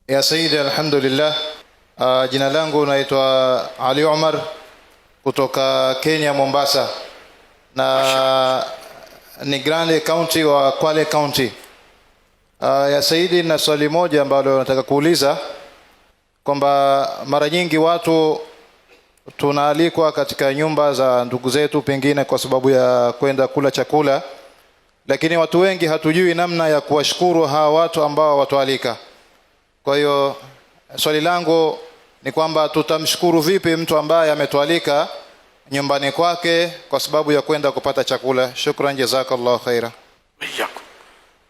Ya Sayyidi, alhamdulillah. Jina langu naitwa Ali Omar kutoka Kenya, Mombasa, na ni Grande County wa Kwale County. Ya Sayyidi, na swali moja ambalo nataka kuuliza kwamba mara nyingi watu tunaalikwa katika nyumba za ndugu zetu pengine kwa sababu ya kwenda kula chakula, lakini watu wengi hatujui namna ya kuwashukuru hawa watu ambao watualika. Kwa hiyo swali langu ni kwamba tutamshukuru vipi mtu ambaye ametualika nyumbani kwake kwa sababu ya kwenda kupata chakula? Shukran, jazakallahu khaira.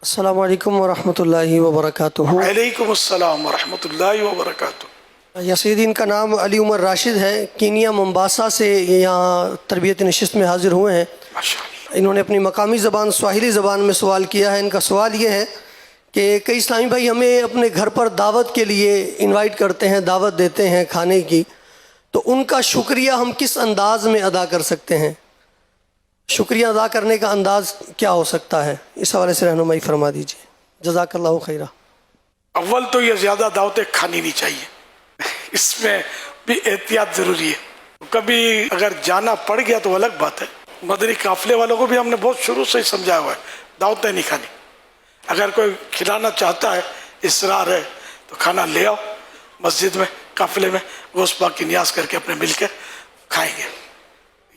Assalamu alaikum wa rahmatullahi wa barakatuh. Wa alaikum assalam wa rahmatullahi wa barakatuh. या सैयदी, इनका नाम अली उमर राशिद है। Kenya Mombasa से यहाँ तरबियत नशिस्त में हाजिर हुए हैं। इन्होंने अपनी मकामी ज़बान स्वाहिली ज़बान में सवाल किया है। इनका सवाल ये है कि कई इस्लामी भाई हमें अपने घर पर दावत के लिए इनवाइट करते हैं, दावत देते हैं खाने की, तो उनका शुक्रिया हम किस अंदाज़ में अदा कर सकते हैं? शुक्रिया अदा करने का अंदाज़ क्या हो सकता है? इस हवाले से रहनुमाई फरमा दीजिए, जज़ाकल्लाहु खैरा। अव्वल तो ये ज़्यादा दावतें खानी नहीं चाहिए, इसमें भी एहतियात ज़रूरी है। कभी अगर जाना पड़ गया तो अलग बात है। मदनी काफ़िले वालों को भी हमने बहुत शुरू से ही समझाया हुआ है, दावतें नहीं खानी। अगर कोई खिलाना चाहता है, इसरार है, तो खाना ले आओ मस्जिद में, काफ़िले में गोश्त पाक की नियाज करके अपने मिल के खाएंगे।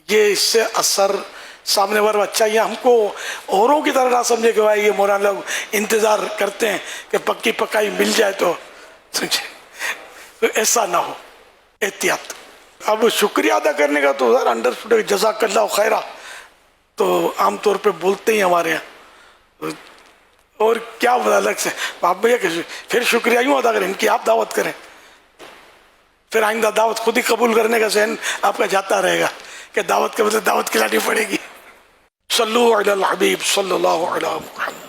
ये इससे असर सामने वाला अच्छा, ये हमको औरों की तरह ना समझे कि भाई ये मौलाना लोग इंतज़ार करते हैं कि पक्की पकाई मिल जाए तो समझे, तो ऐसा ना हो, एहतियात। अब शुक्रिया अदा करने का तो सर अंडरस्टूड, जज़ाकल्लाहु खैरा तो आम तौर पे बोलते ही हमारे यहाँ, और क्या अलग से आप भैया फिर शुक्रिया यूँ अदा करें इनकी, आप दावत करें, फिर आइंदा दावत खुद ही कबूल करने का ज़हन आपका जाता रहेगा कि दावत के बदले दावत खिलानी पड़ेगी। सल्लु अलल हबीब सल्लल्लाहु अलैहि वसल्लम।